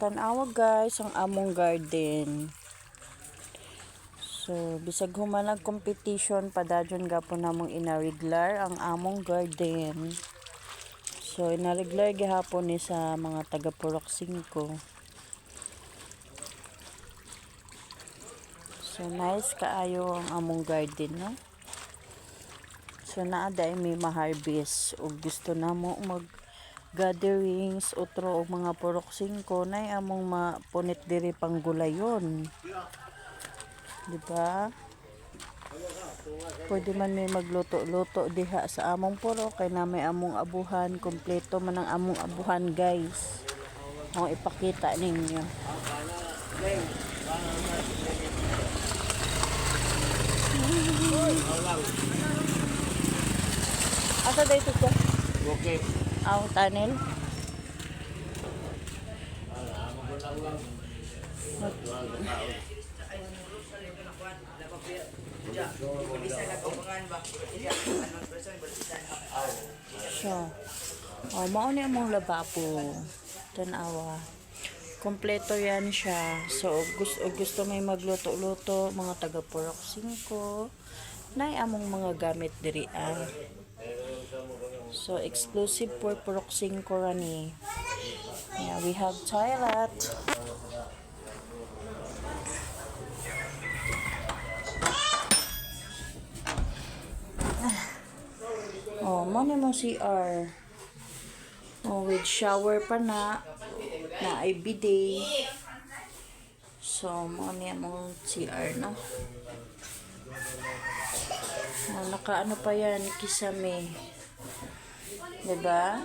Tanawa guys ang among garden. So bisag human nag competition padadyon gapon namong inareglar ang among garden. So inareglar gihapon ni sa mga taga Purok 5. So nice kaayo ang among garden, no? So naa day may ma-harvest ug gusto namo mag gatherings otro og mga Purok 5 nay among mapunit diri pang gulayon. Di ba? Pwede man may magluto-luto diha sa among purok kay na may among abuhan, kompleto man ang among abuhan, guys. Ako ipakita ninyo. Asa dito ka? Okay. Aw, tunnel. So, mao ni among lababo. Tanawa. Kompleto yan siya. So, gusto may magluto-luto, mga taga Purok 5, nay among mga gamit diri. So, exclusive for Purok 5 rani. Yeah, we have toilet. Mo ni mo CR. With shower pa na ay bidet. So, mo ni among CR, no? Nakaano pa yan, kisame. Diba?